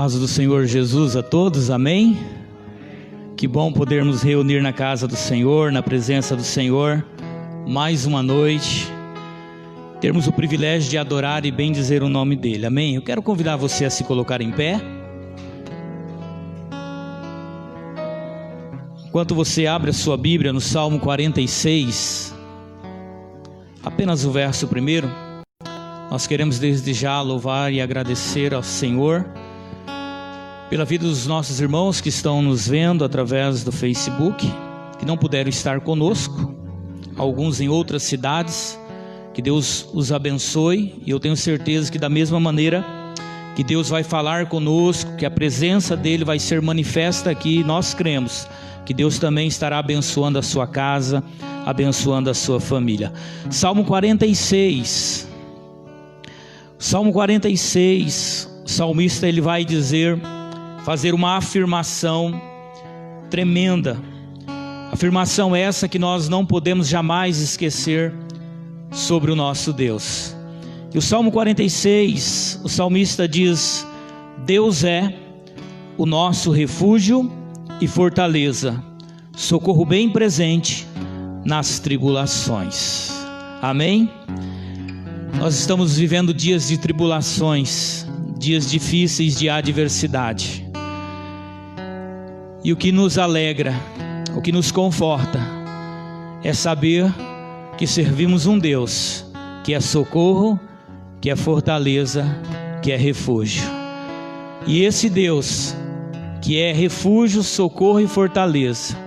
Paz do Senhor Jesus a todos, amém? Que bom podermos reunir na casa do Senhor, na presença do Senhor, mais uma noite, termos o privilégio de adorar e bendizer o nome dEle, amém? Eu quero convidar você a se colocar em pé. Enquanto você abre a sua Bíblia no Salmo 46, apenas o verso primeiro, nós queremos desde já louvar e agradecer ao Senhor pela vida dos nossos irmãos que estão nos vendo através do Facebook, que não puderam estar conosco, alguns em outras cidades. Que Deus os abençoe, e eu tenho certeza que da mesma maneira que Deus vai falar conosco, que a presença dEle vai ser manifesta aqui, nós cremos que Deus também estará abençoando a sua casa, abençoando a sua família. Salmo 46, Salmo 46, o salmista ele vai fazer uma afirmação tremenda, afirmação essa que nós não podemos jamais esquecer sobre o nosso Deus. E o Salmo 46, o salmista diz: Deus é o nosso refúgio e fortaleza, socorro bem presente nas tribulações. Amém? Nós estamos vivendo dias de tribulações, dias difíceis de adversidade. E o que nos alegra, o que nos conforta, é saber que servimos um Deus que é socorro, que é fortaleza, que é refúgio. E esse Deus que é refúgio, socorro e fortaleza,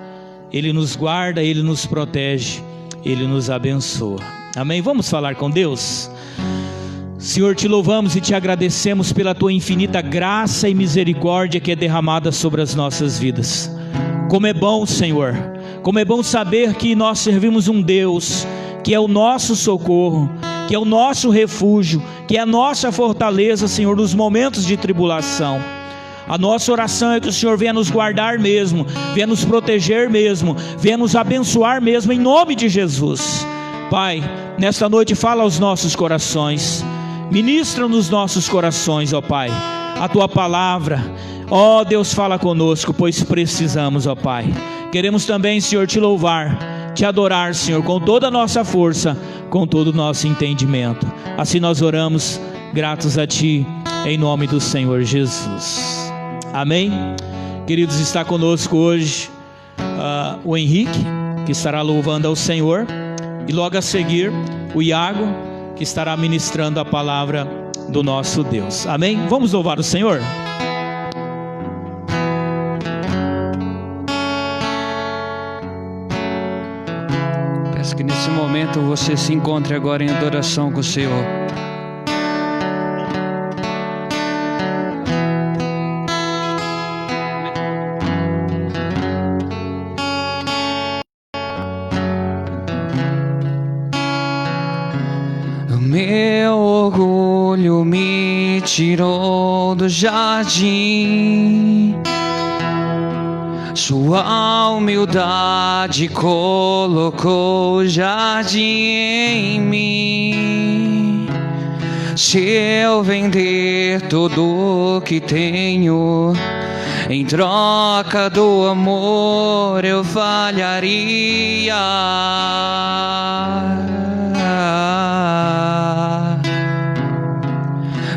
Ele nos guarda, Ele nos protege, Ele nos abençoa. Amém? Vamos falar com Deus? Senhor, te louvamos e te agradecemos pela tua infinita graça e misericórdia que é derramada sobre as nossas vidas. Como é bom, Senhor, como é bom saber que nós servimos um Deus que é o nosso socorro, que é o nosso refúgio, que é a nossa fortaleza, Senhor, nos momentos de tribulação. A nossa oração é que o Senhor venha nos guardar mesmo, venha nos proteger mesmo, venha nos abençoar mesmo, em nome de Jesus. Pai, nesta noite fala aos nossos corações, ministra nos nossos corações, ó Pai, a tua palavra. Ó Deus, fala conosco, pois precisamos, ó Pai. Queremos também, Senhor, te louvar, te adorar, Senhor, com toda a nossa força, com todo o nosso entendimento. Assim nós oramos, gratos a Ti, em nome do Senhor Jesus. Amém? Queridos, está conosco hoje o Henrique, que estará louvando ao Senhor, e logo a seguir o Iago, que estará ministrando a palavra do nosso Deus. Amém? Vamos louvar o Senhor? Peço que nesse momento você se encontre agora em adoração com o Senhor. Meu orgulho me tirou do jardim, sua humildade colocou o jardim em mim. Se eu vender tudo o que tenho, em troca do amor eu falharia.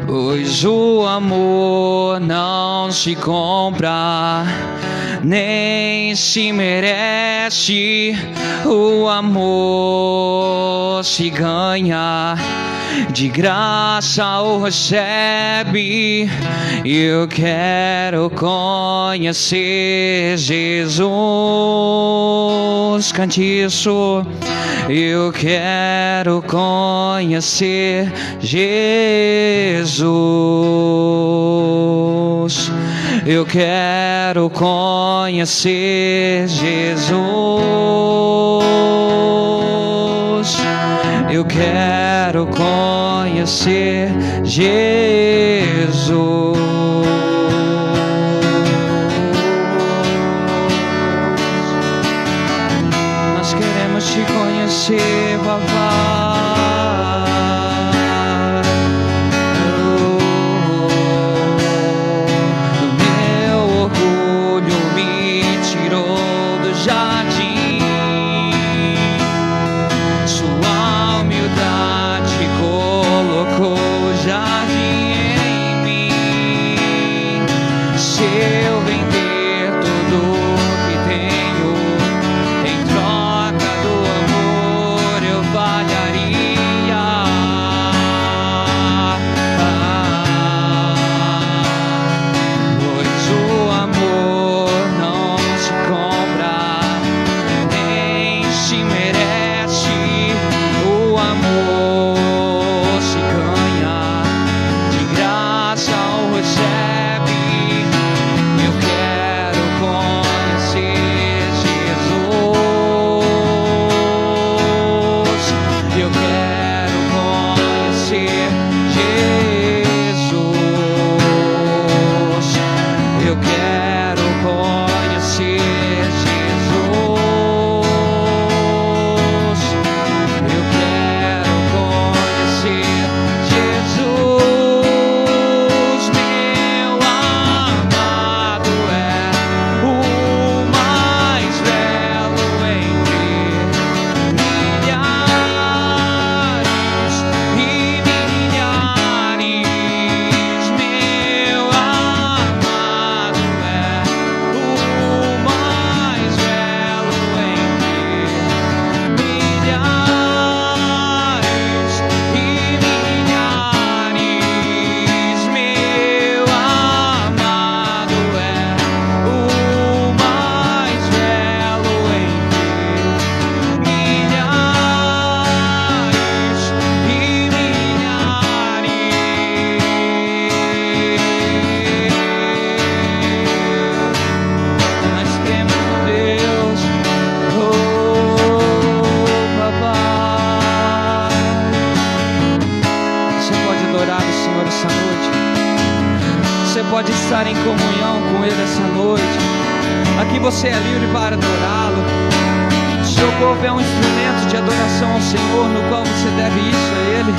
Pois o amor não se compra, nem se merece. O amor se ganha, de graça o recebe. Eu quero conhecer Jesus. Cante isso. Eu quero conhecer Jesus. Eu quero conhecer Jesus. Eu quero conhecer Jesus. Nós queremos te conhecer, papai. estar em comunhão com Ele essa noite. Aqui você é livre para adorá-lo. O seu corpo é um instrumento de adoração ao Senhor, no qual você deve isso a Ele,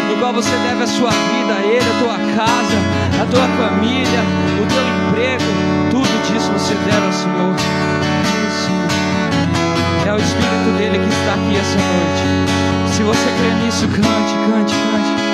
no qual você deve a sua vida a Ele, a tua casa, a tua família, o teu emprego, tudo disso você deve ao Senhor. É o Espírito dele que está aqui essa noite. Se você crê nisso, cante, cante, cante.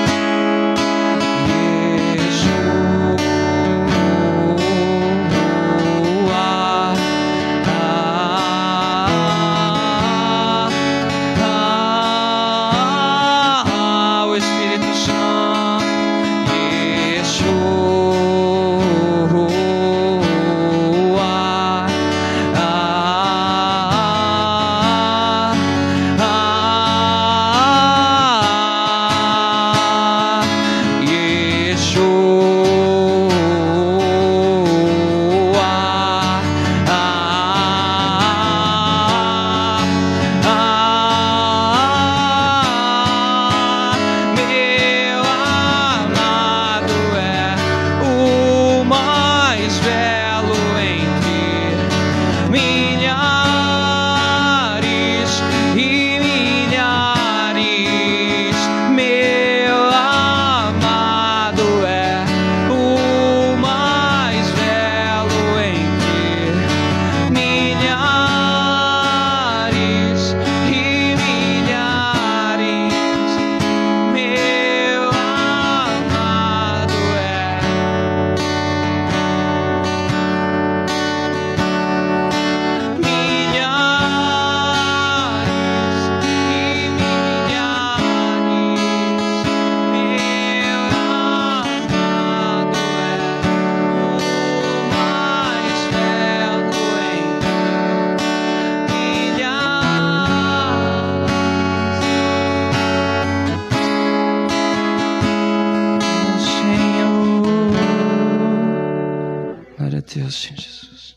Deus, Senhor Jesus.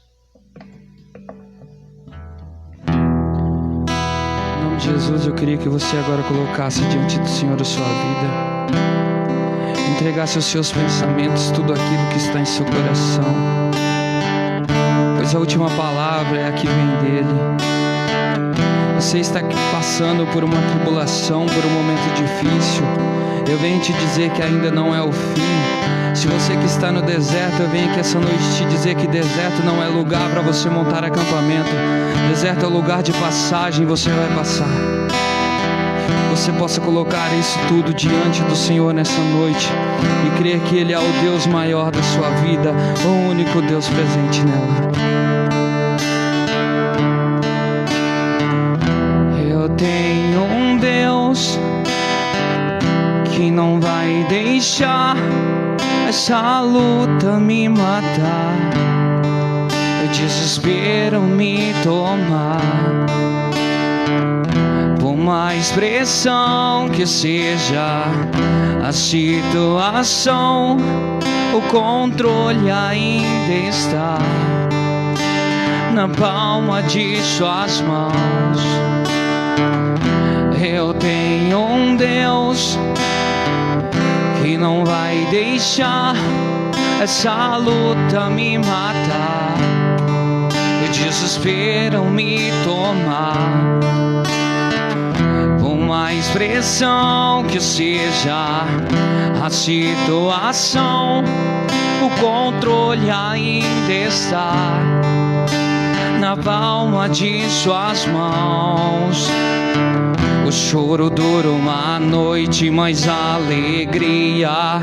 Em nome de Jesus, eu queria que você agora colocasse diante do Senhor a sua vida, entregasse os seus pensamentos, tudo aquilo que está em seu coração, pois a última palavra é a que vem dele. Você está passando por uma tribulação, por um momento difícil. Eu venho te dizer que ainda não é o fim. Se você que está no deserto, eu venho aqui essa noite te dizer que deserto não é lugar para você montar acampamento. Deserto é lugar de passagem, você vai passar. Você possa colocar isso tudo diante do Senhor nessa noite e crer que Ele é o Deus maior da sua vida, o único Deus presente nela. Eu tenho um Deus que não vai deixar essa luta me matar, o desespero me tomar. Por mais pressão que seja a situação, o controle ainda está na palma de suas mãos. Eu tenho um Deus que não vai deixar essa luta me matar, o desespero me tomar. Por mais pressão que seja a situação, o controle ainda está na palma de suas mãos. O choro dura uma noite, mas a alegria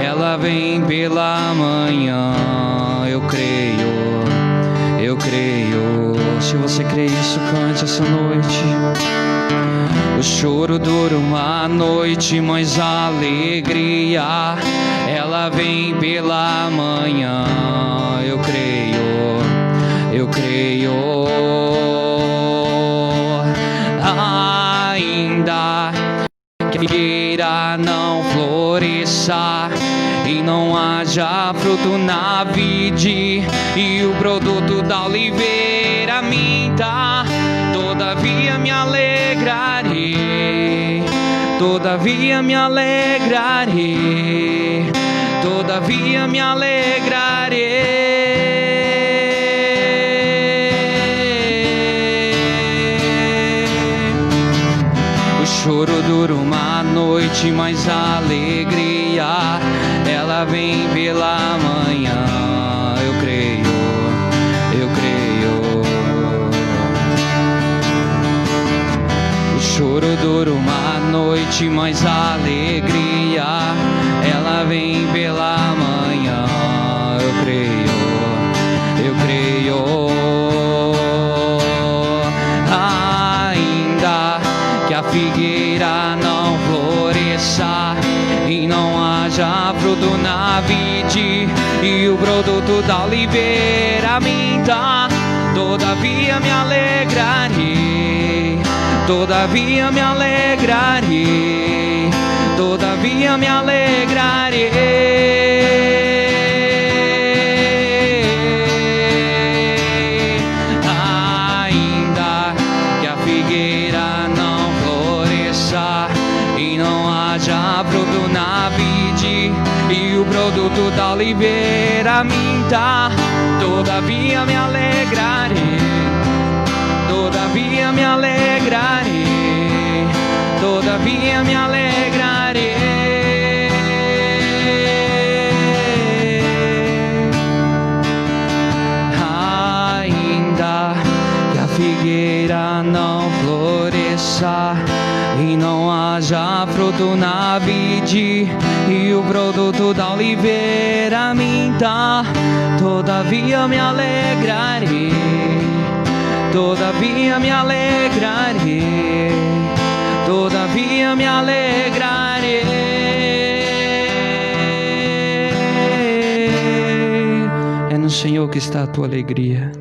ela vem pela manhã. Eu creio, eu creio. Se você crê isso, cante essa noite. O choro dura uma noite, mas a alegria ela vem pela manhã. Eu creio, eu creio. Ainda que a figueira não floresça e não haja fruto na vide e o produto da oliveira minta, todavia me alegrarei, todavia me alegrarei, todavia me alegrarei. O choro dura uma noite, mas a alegria ela vem pela manhã. Eu creio, eu creio. O choro dura uma noite, mas a alegria ela vem pela manhã. Eu creio, eu creio. Ainda que a figueira não floresça e não haja fruto na vide, e o produto da oliveira minta, todavia me alegrarei, todavia me alegrarei, todavia me alegrarei. Ainda que a figueira não floresça e não haja fruto na vide, e o produto da oliveira minta, todavia me alegrarei, todavia me alegrarei, todavia me alegrarei. Ainda que a figueira não floresça e não haja fruto na vide, e o produto da oliveira minta, todavia me alegrarei, todavia me alegrarei, todavia me alegrarei. É no Senhor que está a tua alegria.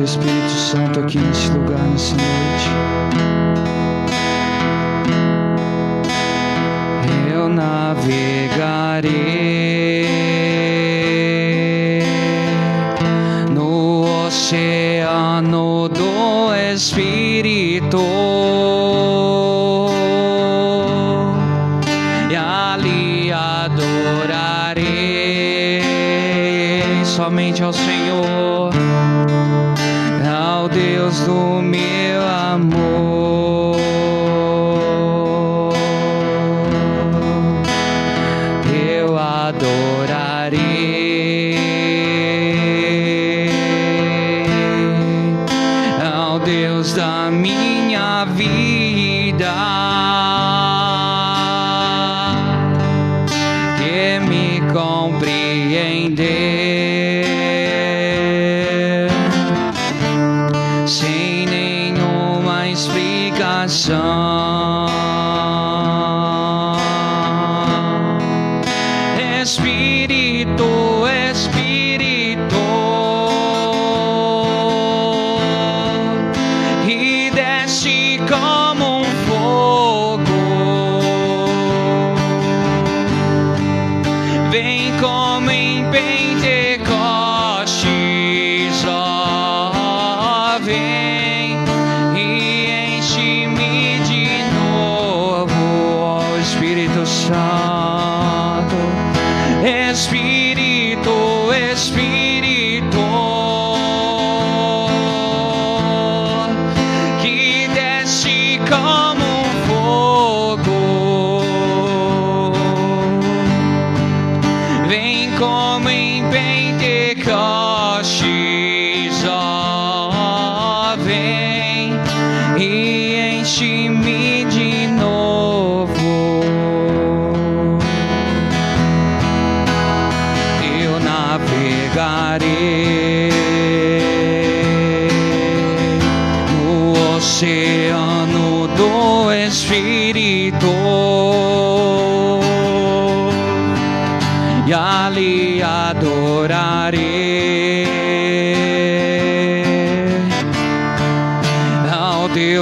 Espírito Santo aqui nesse lugar, nessa noite. Eu navegarei no oceano do Espírito e ali adorarei somente ao Senhor, ao Deus do meu amor. Eu adorarei ao Deus da minha vida, que me compreendeu sem nenhuma explicação. Espírito, Espírito, e desce como um fogo, vem como em Pentecostes, ó, vem e enche-me de novo, ó Espírito Santo. Espírito, Espírito, que desce como um fogo, vem como em Pentecostes, ó, vem e enche-me de novo. Eu navegarei no oceano do Espírito e ali adorarei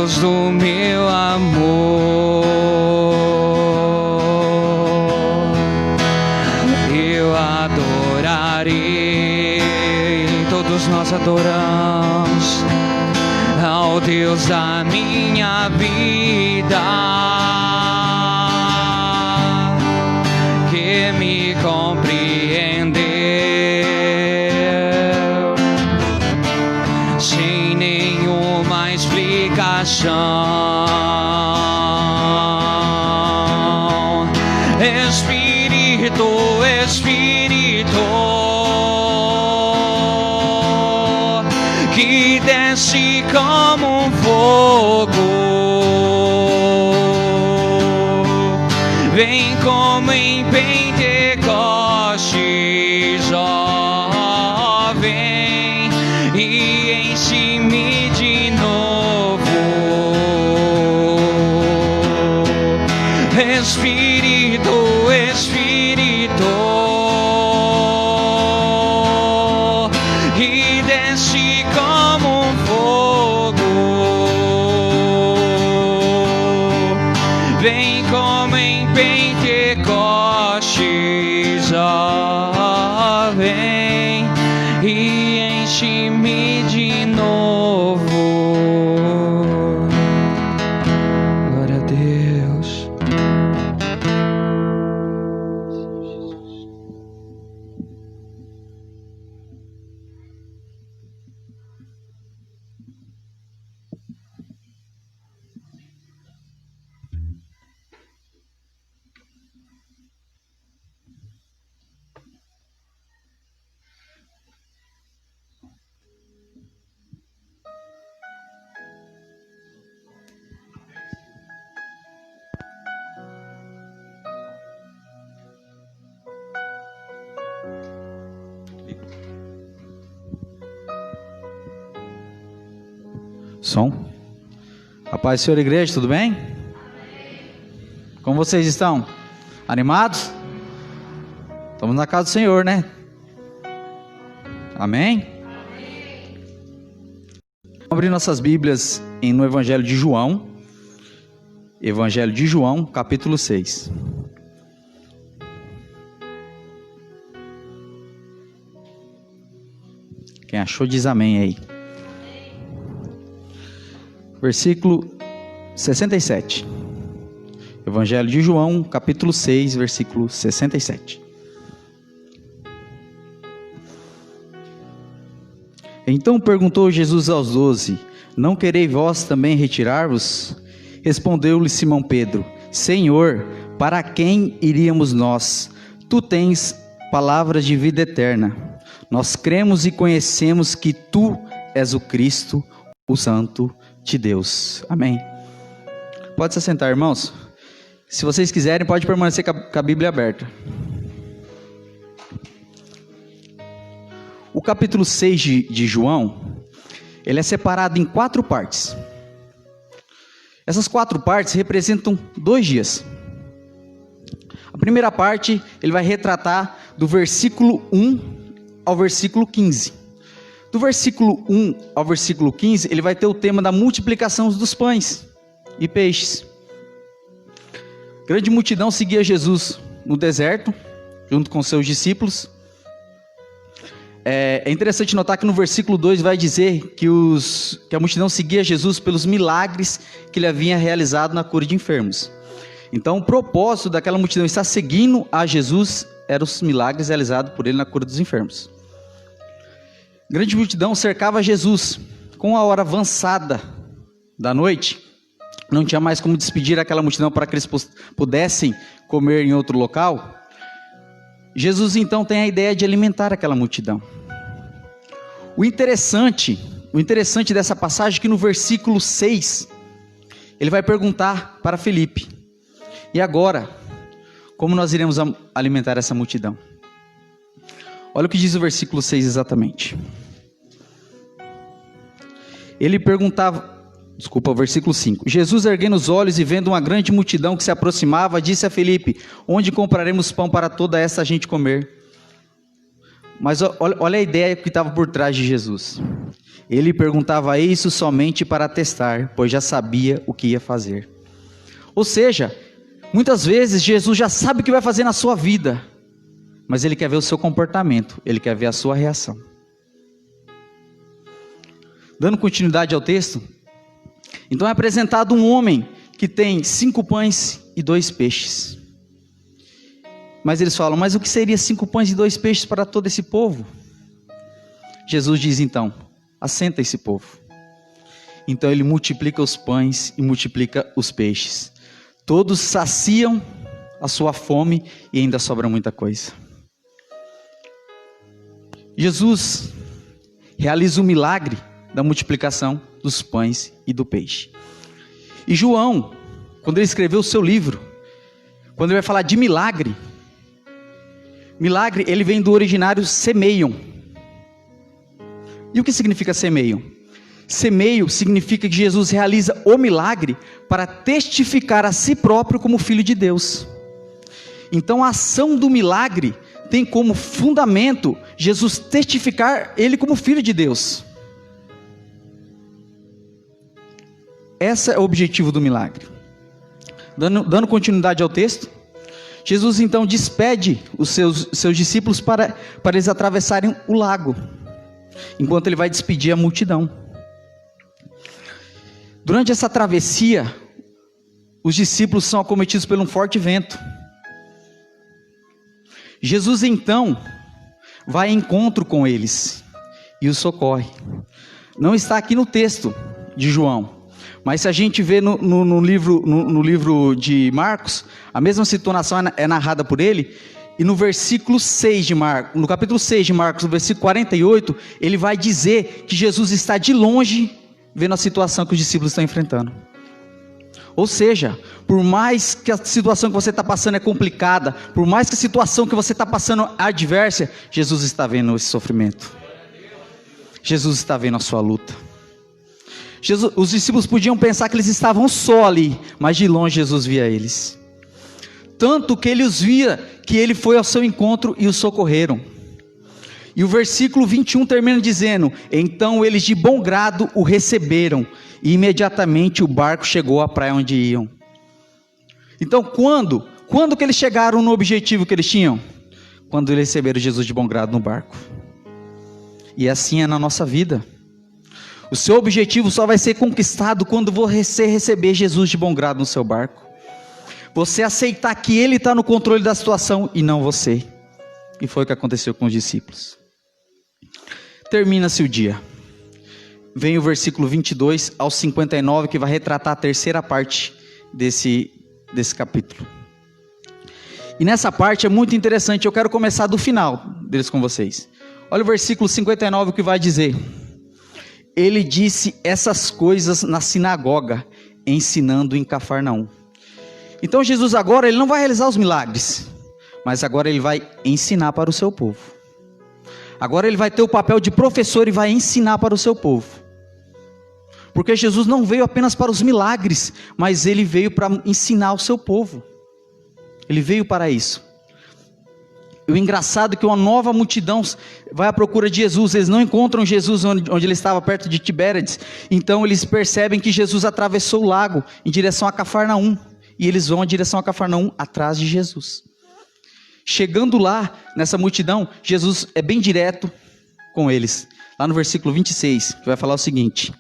Deus do meu amor, eu adorarei, todos nós adoramos ao Deus da minha vida, que me compreendeu sem nenhuma explicação. Espírito, Espírito, que desce como um fogo, vem como em Pentecostes, ó, vem e enche-me de novo. Espírito, Espírito, que desce como um fogo, vem como em Pentecostes, ó, vem e enche-me de novo. Glória a Deus. Som. A paz do Senhor, igreja, tudo bem? Como vocês estão? Animados? Estamos na casa do Senhor, né? Amém? Vamos abrir nossas Bíblias no Evangelho de João. Evangelho de João, capítulo 6. Quem achou diz amém aí. Versículo 67. Evangelho de João, capítulo 6, versículo 67. Então perguntou Jesus aos 12: Não quereis vós também retirar-vos? Respondeu-lhe Simão Pedro: Senhor, para quem iríamos nós? Tu tens palavras de vida eterna. Nós cremos e conhecemos que tu és o Cristo, o Santo de Deus. Amém. Pode se assentar, irmãos. Se vocês quiserem, pode permanecer com a Bíblia aberta. O capítulo 6 de João, ele é separado em 4 partes. Essas 4 partes representam 2 dias. A primeira parte, ele vai retratar do versículo 1 ao versículo 15. Do versículo 1 ao versículo 15, ele vai ter o tema da multiplicação dos pães e peixes. Grande multidão seguia Jesus no deserto, junto com seus discípulos. É interessante notar que no versículo 2 vai dizer que a multidão seguia Jesus pelos milagres que ele havia realizado na cura de enfermos. Então o propósito daquela multidão estar seguindo a Jesus eram os milagres realizados por ele na cura dos enfermos. Grande multidão cercava Jesus. Com a hora avançada da noite, não tinha mais como despedir aquela multidão para que eles pudessem comer em outro local. Jesus então tem a ideia de alimentar aquela multidão. O interessante dessa passagem é que no versículo 6, ele vai perguntar para Felipe: e agora, como nós iremos alimentar essa multidão? Olha o que diz o versículo 6 exatamente. Ele perguntava, o versículo 5. Jesus, erguendo os olhos e vendo uma grande multidão que se aproximava, disse a Felipe: onde compraremos pão para toda essa gente comer? Mas olha a ideia que estava por trás de Jesus. Ele perguntava isso somente para testar, pois já sabia o que ia fazer. Ou seja, muitas vezes Jesus já sabe o que vai fazer na sua vida, mas Ele quer ver o seu comportamento, Ele quer ver a sua reação. Dando continuidade ao texto, então é apresentado um homem que tem 5 pães e 2 peixes. Mas eles falam, mas o que seria 5 pães e 2 peixes para todo esse povo? Jesus diz então, assenta esse povo. Então Ele multiplica os pães e multiplica os peixes. Todos saciam a sua fome e ainda sobra muita coisa. Jesus realiza o milagre da multiplicação dos pães e do peixe. E João, quando ele escreveu o seu livro, quando ele vai falar de milagre, milagre ele vem do originário semeion. E o que significa semeion? Semeio significa que Jesus realiza o milagre para testificar a si próprio como Filho de Deus. Então a ação do milagre tem como fundamento Jesus testificar Ele como Filho de Deus. Esse é o objetivo do milagre. Dando continuidade ao texto, Jesus então despede os seus discípulos para eles atravessarem o lago, enquanto Ele vai despedir a multidão. Durante essa travessia, os discípulos são acometidos por um forte vento. Jesus então vai em encontro com eles e os socorre. Não está aqui no texto de João, mas se a gente vê no livro de Marcos, a mesma situação é narrada por ele. E no versículo 6 de Marcos, no capítulo 6 de Marcos, no versículo 48, ele vai dizer que Jesus está de longe vendo a situação que os discípulos estão enfrentando. Ou seja, por mais que a situação que você está passando é complicada, por mais que a situação que você está passando é adversa, Jesus está vendo esse sofrimento. Jesus está vendo a sua luta. Os discípulos podiam pensar que eles estavam só ali, mas de longe Jesus via eles. Tanto que ele os via, que ele foi ao seu encontro e os socorreram. E o versículo 21 termina dizendo, então eles de bom grado o receberam, e imediatamente o barco chegou à praia onde iam. Então quando que eles chegaram no objetivo que eles tinham? Quando eles receberam Jesus de bom grado no barco. E assim é na nossa vida. O seu objetivo só vai ser conquistado quando você receber Jesus de bom grado no seu barco. Você aceitar que Ele está no controle da situação e não você. E foi o que aconteceu com os discípulos. Termina-se o dia. Vem o versículo 22 ao 59, que vai retratar a terceira parte desse capítulo. E nessa parte é muito interessante, eu quero começar do final deles com vocês. Olha o versículo 59 que vai dizer: Ele disse essas coisas na sinagoga, ensinando em Cafarnaum. Então Jesus agora, Ele não vai realizar os milagres, mas agora Ele vai ensinar para o seu povo. Agora Ele vai ter o papel de professor e vai ensinar para o seu povo. Porque Jesus não veio apenas para os milagres, mas Ele veio para ensinar o seu povo. Ele veio para isso. E o engraçado é que uma nova multidão vai à procura de Jesus. Eles não encontram Jesus onde Ele estava, perto de Tibériades. Então eles percebem que Jesus atravessou o lago em direção a Cafarnaum. E eles vão em direção a Cafarnaum atrás de Jesus. Chegando lá, nessa multidão, Jesus é bem direto com eles. Lá no versículo 26, que vai falar o seguinte: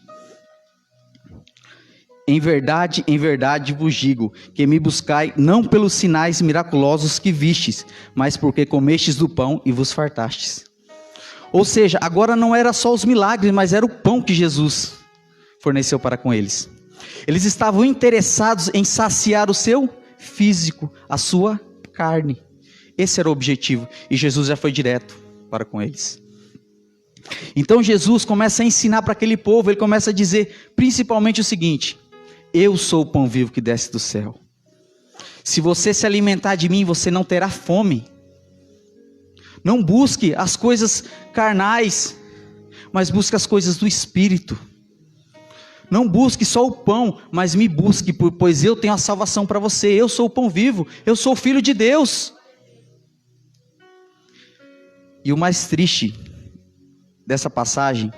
em verdade vos digo, que me buscai não pelos sinais miraculosos que vistes, mas porque comestes do pão e vos fartastes. Ou seja, agora não era só os milagres, mas era o pão que Jesus forneceu para com eles. Eles estavam interessados em saciar o seu físico, a sua carne. Esse era o objetivo, e Jesus já foi direto para com eles. Então Jesus começa a ensinar para aquele povo, ele começa a dizer principalmente o seguinte: eu sou o pão vivo que desce do céu. Se você se alimentar de mim, você não terá fome. Não busque as coisas carnais, mas busque as coisas do Espírito. Não busque só o pão, mas me busque, pois eu tenho a salvação para você. Eu sou o pão vivo, eu sou o Filho de Deus. E o mais triste dessa passagem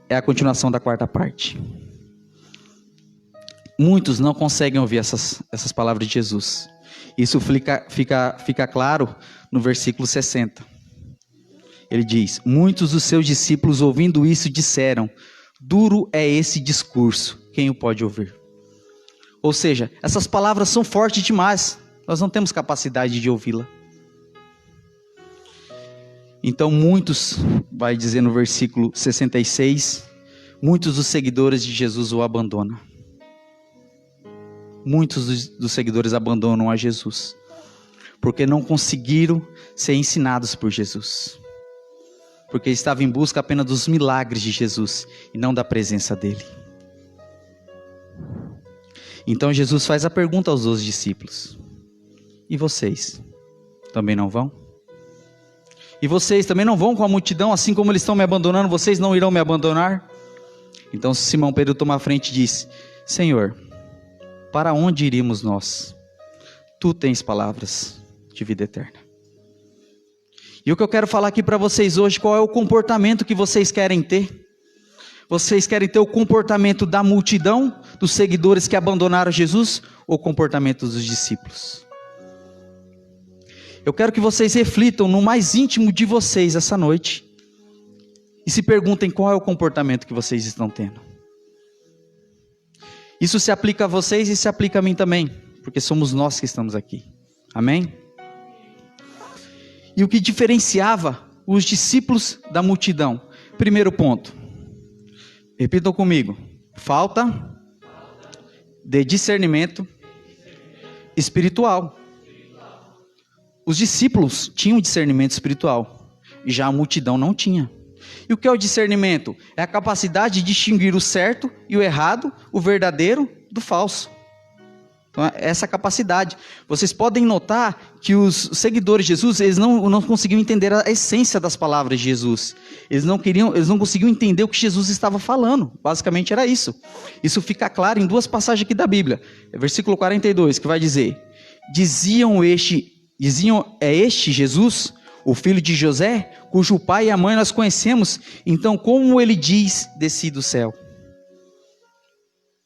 é a continuação da quarta parte. Muitos não conseguem ouvir essas palavras de Jesus. Isso fica claro no versículo 60. Ele diz: muitos dos seus discípulos, ouvindo isso, disseram: duro é esse discurso, quem o pode ouvir? Ou seja, essas palavras são fortes demais, nós não temos capacidade de ouvi-la. Então muitos, vai dizer no versículo 66, muitos dos seguidores de Jesus o abandonam. Muitos dos seguidores abandonam a Jesus, porque não conseguiram ser ensinados por Jesus. Porque estavam em busca apenas dos milagres de Jesus, e não da presença dele. Então Jesus faz a pergunta aos 12 discípulos: e vocês? Também não vão? E vocês também não vão com a multidão, assim como eles estão me abandonando, vocês não irão me abandonar? Então Simão Pedro toma a frente e diz: Senhor, para onde iríamos nós? Tu tens palavras de vida eterna. E o que eu quero falar aqui para vocês hoje, qual é o comportamento que vocês querem ter? Vocês querem ter o comportamento da multidão, dos seguidores que abandonaram Jesus, ou o comportamento dos discípulos? Eu quero que vocês reflitam no mais íntimo de vocês essa noite, e se perguntem qual é o comportamento que vocês estão tendo. Isso se aplica a vocês e se aplica a mim também, porque somos nós que estamos aqui. Amém? E o que diferenciava os discípulos da multidão? Primeiro ponto, repitam comigo: falta de discernimento espiritual. Os discípulos tinham discernimento espiritual, e já a multidão não tinha. E o que é o discernimento? É a capacidade de distinguir o certo e o errado, o verdadeiro do falso. Então, essa capacidade. Vocês podem notar que os seguidores de Jesus, eles não conseguiam entender a essência das palavras de Jesus. Eles não conseguiam entender o que Jesus estava falando. Basicamente era isso. Isso fica claro em duas passagens aqui da Bíblia. Versículo 42, que vai dizer: é este Jesus, o filho de José, cujo pai e a mãe nós conhecemos, então como ele diz, desci do céu?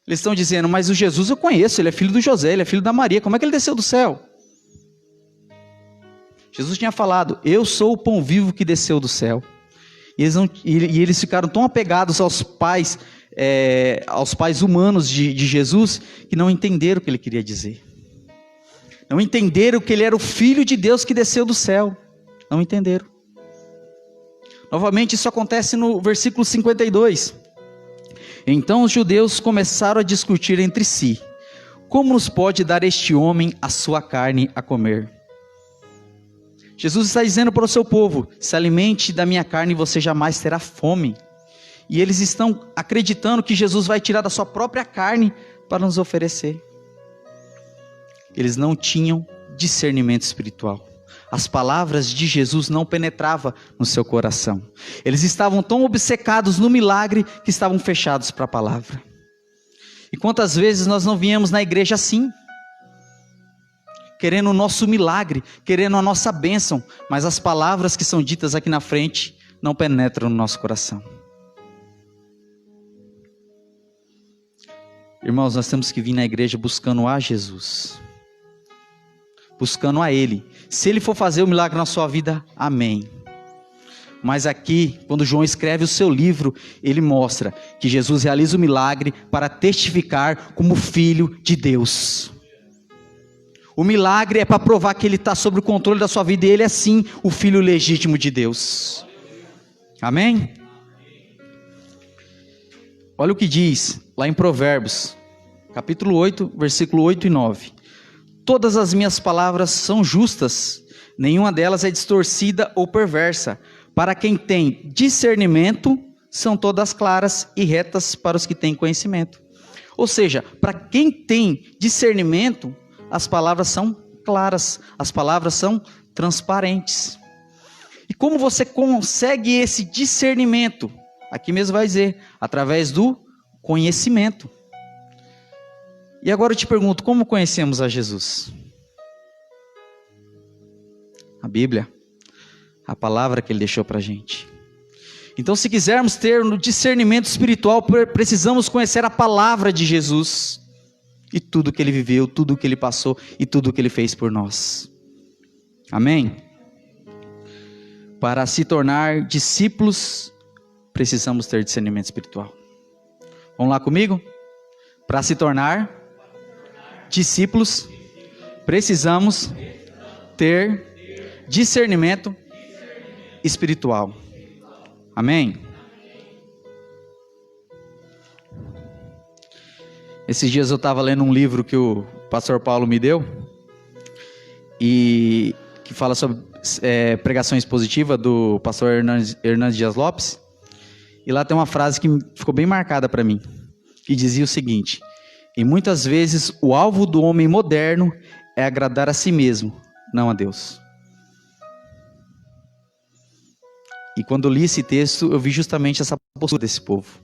Eles estão dizendo: mas o Jesus eu conheço, ele é filho do José, ele é filho da Maria, como é que ele desceu do céu? Jesus tinha falado: eu sou o pão vivo que desceu do céu. E eles ficaram tão apegados aos pais humanos de Jesus, que não entenderam o que ele queria dizer. Não entenderam que ele era o Filho de Deus que desceu do céu. Não entenderam. Novamente isso acontece no versículo 52. Então os judeus começaram a discutir entre si: como nos pode dar este homem a sua carne a comer? Jesus está dizendo para o seu povo: se alimente da minha carne e você jamais terá fome. E eles estão acreditando que Jesus vai tirar da sua própria carne para nos oferecer. Eles não tinham discernimento espiritual. As palavras de Jesus não penetravam no seu coração. Eles estavam tão obcecados no milagre que estavam fechados para a palavra. E quantas vezes nós não viemos na igreja assim, querendo o nosso milagre, querendo a nossa bênção, mas as palavras que são ditas aqui na frente não penetram no nosso coração. Irmãos, nós temos que vir na igreja buscando a Jesus, buscando a Ele. Se Ele for fazer o milagre na sua vida, amém. Mas aqui, quando João escreve o seu livro, ele mostra que Jesus realiza o milagre para testificar como Filho de Deus. O milagre é para provar que Ele está sob o controle da sua vida, e Ele é sim o Filho legítimo de Deus. Amém? Olha o que diz lá em Provérbios, capítulo 8, versículo 8 e 9. Todas as minhas palavras são justas, nenhuma delas é distorcida ou perversa. Para quem tem discernimento, são todas claras e retas para os que têm conhecimento. Ou seja, para quem tem discernimento, as palavras são claras, as palavras são transparentes. E como você consegue esse discernimento? Aqui mesmo vai dizer, através do conhecimento. E agora eu te pergunto, como conhecemos a Jesus? A Bíblia, a palavra que Ele deixou para a gente. Então, se quisermos ter um discernimento espiritual, precisamos conhecer a palavra de Jesus e tudo que ele viveu, tudo que ele passou e tudo que ele fez por nós. Amém? Para se tornar discípulos, precisamos ter discernimento espiritual. Vamos lá comigo? Para se tornar discípulos, precisamos ter discernimento espiritual. Amém? Esses dias eu estava lendo um livro que o pastor Paulo me deu, e que fala sobre pregação expositiva, do pastor Hernandes Dias Lopes. E lá tem uma frase que ficou bem marcada para mim, que dizia o seguinte: e muitas vezes o alvo do homem moderno é agradar a si mesmo, não a Deus. E quando eu li esse texto, eu vi justamente essa postura desse povo.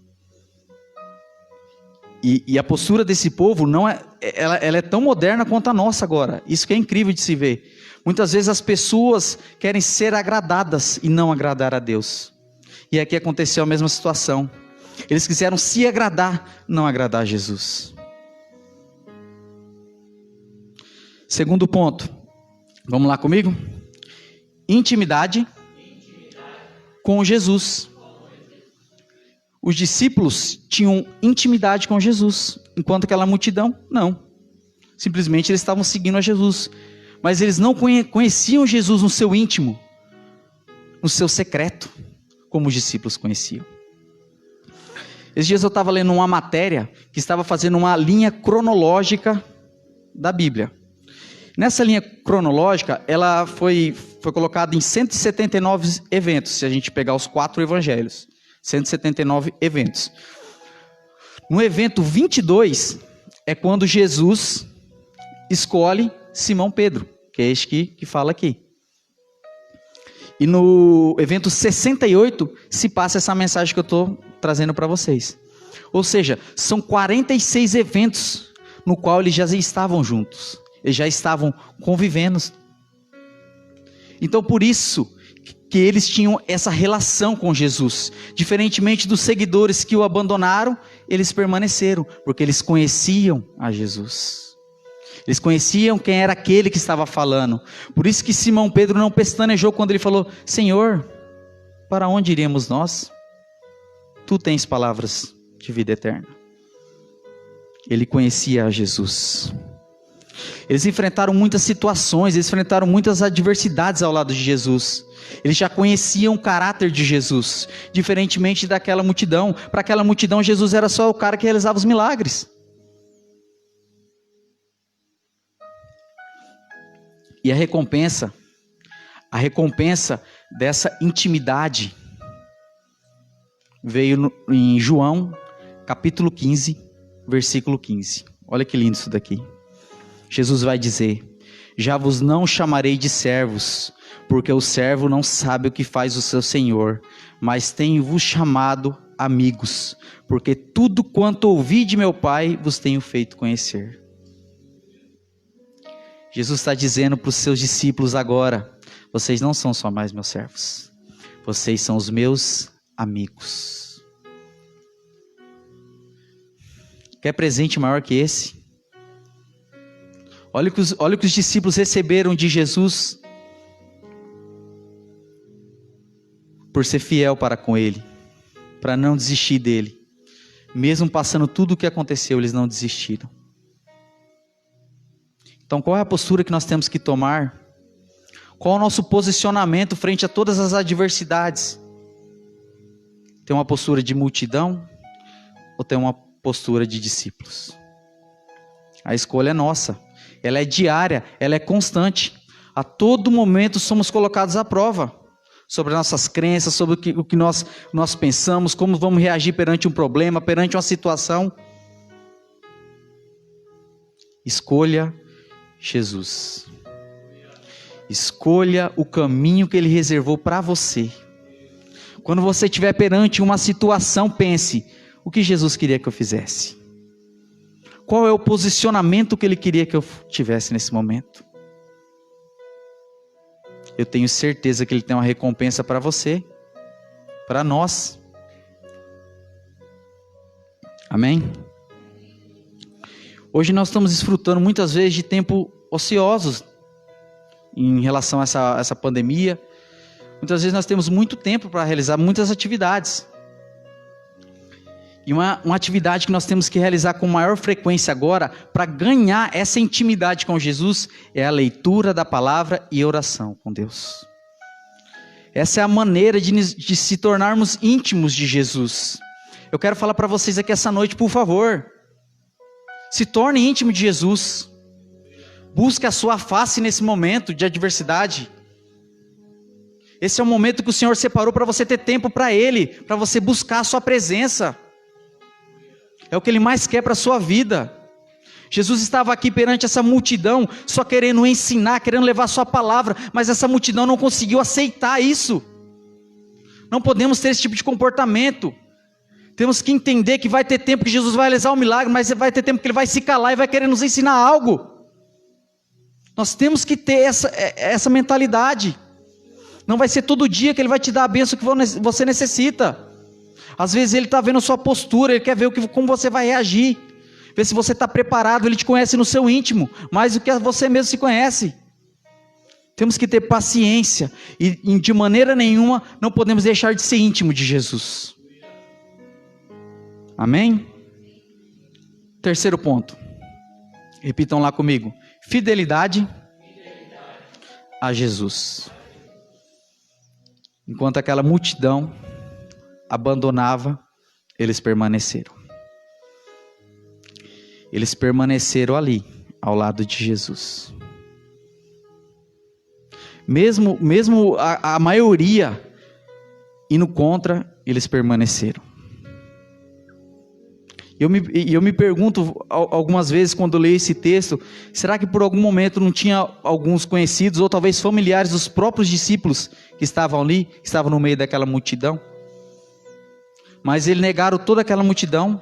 E a postura desse povo não ela é tão moderna quanto a nossa agora. Isso que é incrível de se ver. Muitas vezes as pessoas querem ser agradadas e não agradar a Deus. E aqui aconteceu a mesma situação. Eles quiseram se agradar, não agradar a Jesus. Segundo ponto. Vamos lá comigo? Intimidade com Jesus. Os discípulos tinham intimidade com Jesus, enquanto aquela multidão, não. Simplesmente eles estavam seguindo a Jesus. Mas eles não conheciam Jesus no seu íntimo, no seu secreto, como os discípulos conheciam. Esses dias eu estava lendo uma matéria que estava fazendo uma linha cronológica da Bíblia. Nessa linha cronológica, ela foi colocada em 179 eventos, se a gente pegar os 4 evangelhos. 179 eventos. No evento 22, é quando Jesus escolhe Simão Pedro, que é este que fala aqui. E no evento 68, se passa essa mensagem que eu estou trazendo para vocês. Ou seja, são 46 eventos no qual eles já estavam juntos. Eles já estavam convivendo. Então, por isso que eles tinham essa relação com Jesus. Diferentemente dos seguidores que o abandonaram, eles permaneceram, porque eles conheciam a Jesus. Eles conheciam quem era aquele que estava falando. Por isso que Simão Pedro não pestanejou quando ele falou: Senhor, para onde iremos nós? Tu tens palavras de vida eterna. Ele conhecia a Jesus. Eles enfrentaram muitas situações, eles enfrentaram muitas adversidades ao lado de Jesus. Eles já conheciam o caráter de Jesus, diferentemente daquela multidão. Para aquela multidão, Jesus era só o cara que realizava os milagres. E a recompensa dessa intimidade veio em João, capítulo 15, versículo 15. Olha que lindo isso daqui. Jesus vai dizer: já vos não chamarei de servos, porque o servo não sabe o que faz o seu senhor, mas tenho-vos chamado amigos, porque tudo quanto ouvi de meu Pai vos tenho feito conhecer. Jesus está dizendo para os seus discípulos agora: vocês não são só mais meus servos, vocês são os meus amigos. Quer presente maior que esse? Olha o que os discípulos receberam de Jesus por ser fiel para com Ele, para não desistir dEle. Mesmo passando tudo o que aconteceu, eles não desistiram. Então, qual é a postura que nós temos que tomar? Qual é o nosso posicionamento frente a todas as adversidades? Tem uma postura de multidão ou tem uma postura de discípulos? A escolha é nossa. Ela é diária, ela é constante. A todo momento somos colocados à prova sobre nossas crenças, sobre o que nós pensamos, como vamos reagir perante um problema, perante uma situação. Escolha Jesus. Escolha o caminho que Ele reservou para você. Quando você estiver perante uma situação, pense: o que Jesus queria que eu fizesse? Qual é o posicionamento que Ele queria que eu tivesse nesse momento? Eu tenho certeza que Ele tem uma recompensa para você, para nós. Amém? Hoje nós estamos desfrutando muitas vezes de tempo ociosos em relação a essa pandemia. Muitas vezes nós temos muito tempo para realizar muitas atividades. E uma atividade que nós temos que realizar com maior frequência agora, para ganhar essa intimidade com Jesus, é a leitura da palavra e oração com Deus. Essa é a maneira de se tornarmos íntimos de Jesus. Eu quero falar para vocês aqui essa noite, por favor, se torne íntimo de Jesus. Busque a sua face nesse momento de adversidade. Esse é o momento que o Senhor separou para você ter tempo para Ele, para você buscar a sua presença. É o que Ele mais quer para a sua vida. Jesus estava aqui perante essa multidão, só querendo ensinar, querendo levar a sua palavra, mas essa multidão não conseguiu aceitar isso. Não podemos ter esse tipo de comportamento. Temos que entender que vai ter tempo que Jesus vai realizar um milagre, mas vai ter tempo que Ele vai se calar e vai querer nos ensinar algo. Nós temos que ter essa mentalidade. Não vai ser todo dia que Ele vai te dar a bênção que você necessita. Às vezes Ele está vendo a sua postura, Ele quer ver como você vai reagir. Ver se você está preparado. Ele te conhece no seu íntimo, mais do que você mesmo se conhece. Temos que ter paciência. E de maneira nenhuma não podemos deixar de ser íntimo de Jesus. Amém? Terceiro ponto. Repitam lá comigo. Fidelidade a Jesus. Enquanto aquela multidão abandonava, eles permaneceram. Eles permaneceram ali, ao lado de Jesus. Mesmo a maioria indo contra, eles permaneceram. E eu me pergunto algumas vezes quando eu leio esse texto, será que por algum momento não tinha alguns conhecidos ou talvez familiares dos próprios discípulos que estavam ali, que estavam no meio daquela multidão? Mas eles negaram toda aquela multidão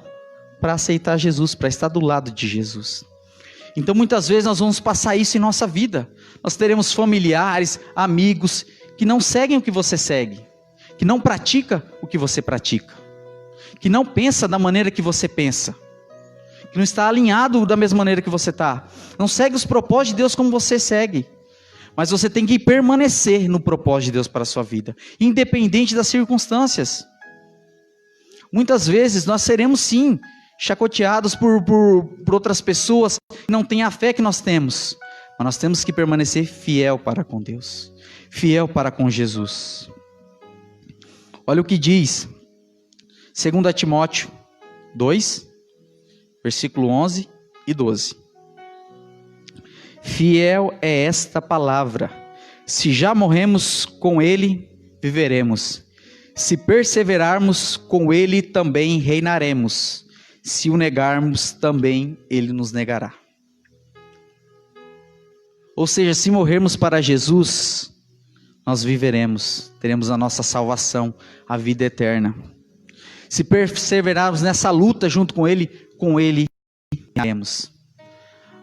para aceitar Jesus, para estar do lado de Jesus. Então muitas vezes nós vamos passar isso em nossa vida. Nós teremos familiares, amigos que não seguem o que você segue, que não pratica o que você pratica, que não pensa da maneira que você pensa, que não está alinhado da mesma maneira que você está, não segue os propósitos de Deus como você segue. Mas você tem que permanecer no propósito de Deus para a sua vida, independente das circunstâncias. Muitas vezes nós seremos sim chacoteados por outras pessoas que não têm a fé que nós temos, mas nós temos que permanecer fiel para com Deus, fiel para com Jesus. Olha o que diz 2 Timóteo 2, versículo 11 e 12. Fiel é esta palavra, se já morremos com Ele, viveremos. Se perseverarmos com Ele, também reinaremos. Se o negarmos, também Ele nos negará. Ou seja, se morrermos para Jesus, nós viveremos, teremos a nossa salvação, a vida eterna. Se perseverarmos nessa luta junto com Ele reinaremos.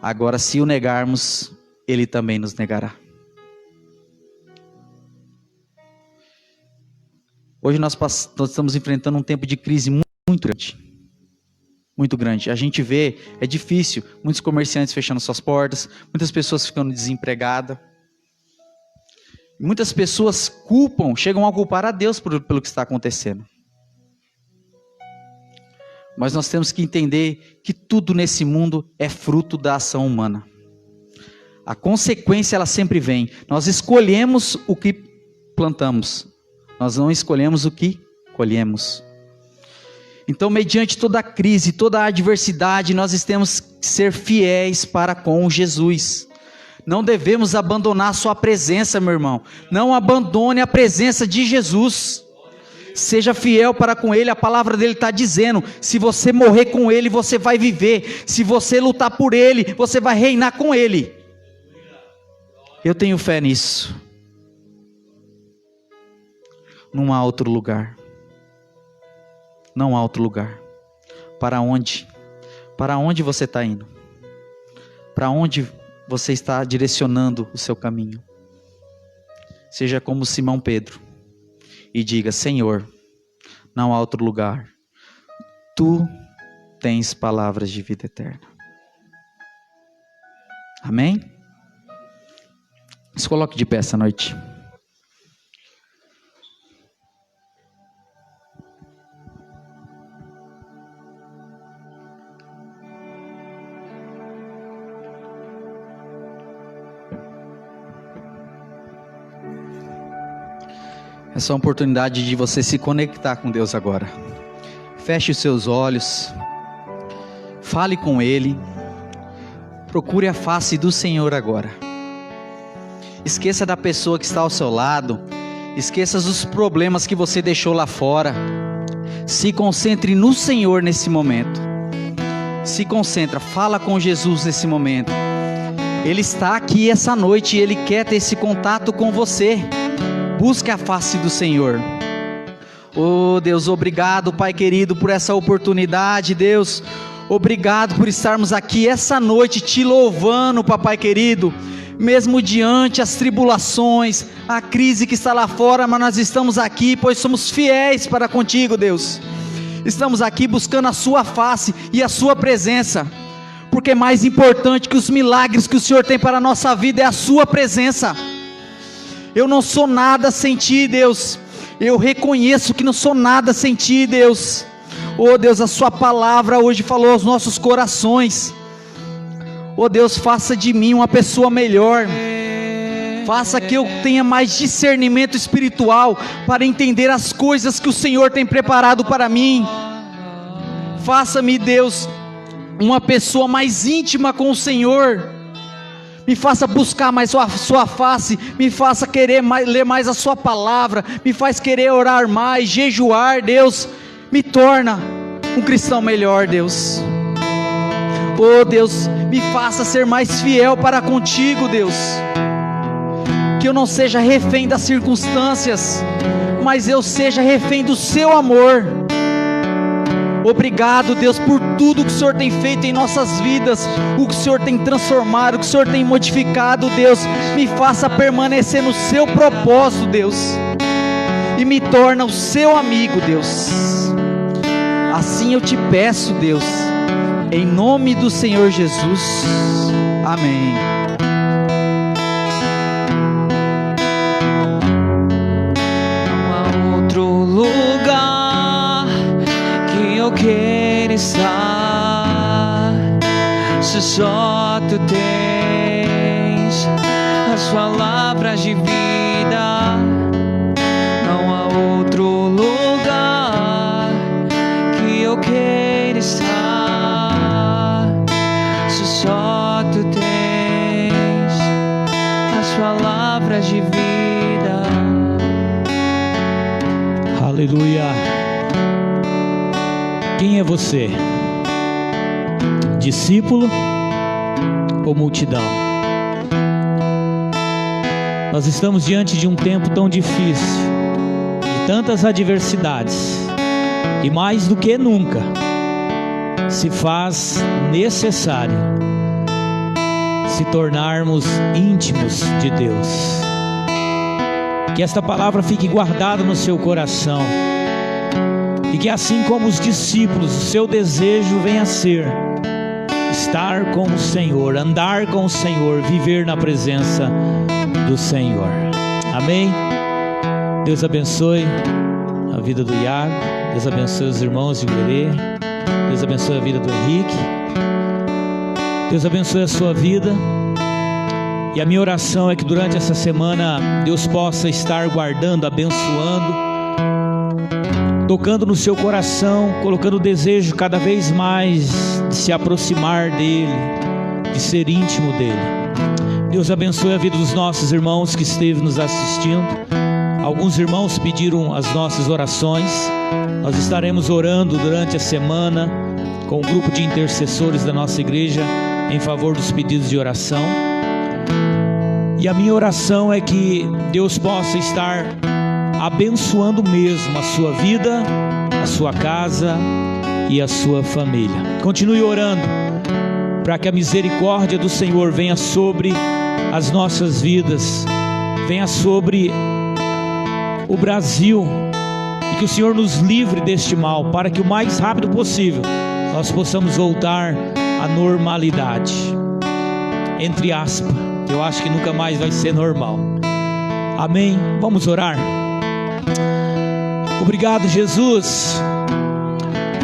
Agora, se o negarmos, Ele também nos negará. Hoje nós estamos enfrentando um tempo de crise muito grande. Muito grande. A gente vê, é difícil, muitos comerciantes fechando suas portas, muitas pessoas ficando desempregadas. Muitas pessoas chegam a culpar a Deus pelo que está acontecendo. Mas nós temos que entender que tudo nesse mundo é fruto da ação humana. A consequência ela sempre vem. Nós escolhemos o que plantamos. Nós não escolhemos o que colhemos. Então, mediante toda a crise, toda a adversidade, nós temos que ser fiéis para com Jesus. Não devemos abandonar a sua presença, meu irmão. Não abandone a presença de Jesus. Seja fiel para com Ele. A palavra dele está dizendo, se você morrer com Ele, você vai viver. Se você lutar por Ele, você vai reinar com Ele. Eu tenho fé nisso. Não há outro lugar. Não há outro lugar. Para onde? Para onde você está indo? Para onde você está direcionando o seu caminho? Seja como Simão Pedro e diga, Senhor, não há outro lugar. Tu tens palavras de vida eterna. Amém? Se coloque de pé essa noite. Essa é uma oportunidade de você se conectar com Deus agora. Feche os seus olhos. Fale com Ele. Procure a face do Senhor agora. Esqueça da pessoa que está ao seu lado. Esqueça dos problemas que você deixou lá fora. Se concentre no Senhor nesse momento. Se concentra, fala com Jesus nesse momento. Ele está aqui essa noite e Ele quer ter esse contato com você. Busque a face do Senhor. Oh Deus, obrigado, Pai querido, por essa oportunidade, Deus. Obrigado por estarmos aqui essa noite te louvando, Papai querido. Mesmo diante as tribulações, a crise que está lá fora, mas nós estamos aqui, pois somos fiéis para contigo, Deus. Estamos aqui buscando a sua face e a sua presença. Porque mais importante que os milagres que o Senhor tem para a nossa vida é a sua presença. Eu não sou nada sem Ti, Deus. Eu reconheço que não sou nada sem Ti, Deus. Oh Deus, a Sua palavra hoje falou aos nossos corações. Oh Deus, faça de mim uma pessoa melhor. Faça que eu tenha mais discernimento espiritual para entender as coisas que o Senhor tem preparado para mim. Faça-me, Deus, uma pessoa mais íntima com o Senhor. Me faça buscar mais a sua face, me faça querer ler mais a sua palavra, me faz querer orar mais, jejuar, Deus, me torna um cristão melhor, Deus. Oh Deus, me faça ser mais fiel para contigo, Deus. Que eu não seja refém das circunstâncias, mas eu seja refém do seu amor. Obrigado, Deus, por tudo que o Senhor tem feito em nossas vidas, o que o Senhor tem transformado, o que o Senhor tem modificado, Deus. Me faça permanecer no seu propósito, Deus, e me torna o seu amigo, Deus. Assim eu te peço, Deus, em nome do Senhor Jesus. Amém. Não há outro lugar que eu queira estar, se só Tu tens as palavras de vida. Não há outro lugar que eu queira estar, se só Tu tens as palavras de vida. Aleluia. Quem é você? Discípulo ou multidão? Nós estamos diante de um tempo tão difícil, de tantas adversidades, e mais do que nunca se faz necessário se tornarmos íntimos de Deus. Que esta palavra fique guardada no seu coração, e que assim como os discípulos, o seu desejo venha a ser estar com o Senhor, andar com o Senhor, viver na presença do Senhor. Amém? Deus abençoe a vida do Iago, Deus abençoe os irmãos de Guerê, Deus abençoe a vida do Henrique, Deus abençoe a sua vida. E a minha oração é que durante essa semana Deus possa estar guardando, abençoando, tocando no seu coração, colocando o desejo cada vez mais de se aproximar dEle, de ser íntimo dEle. Deus abençoe a vida dos nossos irmãos que esteve nos assistindo. Alguns irmãos pediram as nossas orações. Nós estaremos orando durante a semana com o grupo de intercessores da nossa igreja em favor dos pedidos de oração. E a minha oração é que Deus possa estar abençoando mesmo a sua vida, a sua casa e a sua família. Continue orando para que a misericórdia do Senhor venha sobre as nossas vidas, venha sobre o Brasil e que o Senhor nos livre deste mal, para que o mais rápido possível nós possamos voltar à normalidade. Entre aspas, eu acho que nunca mais vai ser normal. Amém? Vamos orar. Obrigado, Jesus.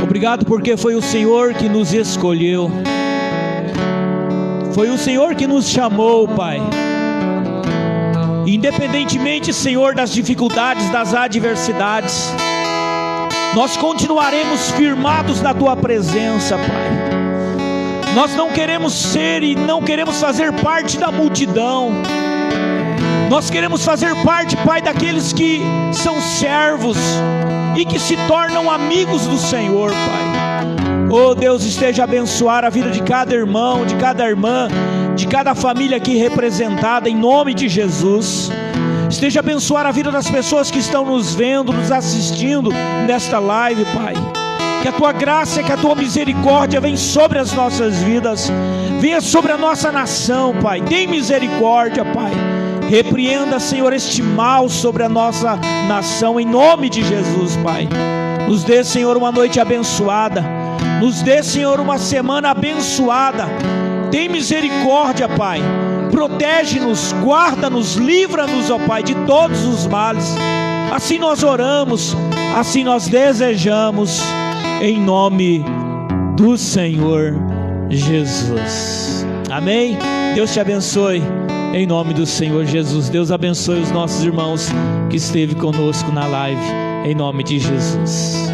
Obrigado porque foi o Senhor que nos escolheu. Foi o Senhor que nos chamou, Pai. Independentemente, Senhor, das dificuldades, das adversidades, nós continuaremos firmados na Tua presença, Pai. Nós não queremos ser e não queremos fazer parte da multidão. Nós queremos fazer parte, Pai, daqueles que são servos e que se tornam amigos do Senhor, Pai. Oh Deus, esteja a abençoar a vida de cada irmão, de cada irmã, de cada família aqui representada, em nome de Jesus. Esteja a abençoar a vida das pessoas que estão nos vendo, nos assistindo nesta live, Pai. Que a Tua graça, que a Tua misericórdia venha sobre as nossas vidas, venha sobre a nossa nação, Pai. Tem misericórdia, Pai. Repreenda, Senhor, este mal sobre a nossa nação, em nome de Jesus, Pai. Nos dê, Senhor, uma noite abençoada. Nos dê, Senhor, uma semana abençoada. Tem misericórdia, Pai. Protege-nos, guarda-nos, livra-nos, ó Pai, de todos os males. Assim nós oramos, assim nós desejamos, em nome do Senhor Jesus. Amém? Deus te abençoe, em nome do Senhor Jesus. Deus abençoe os nossos irmãos que esteve conosco na live, em nome de Jesus.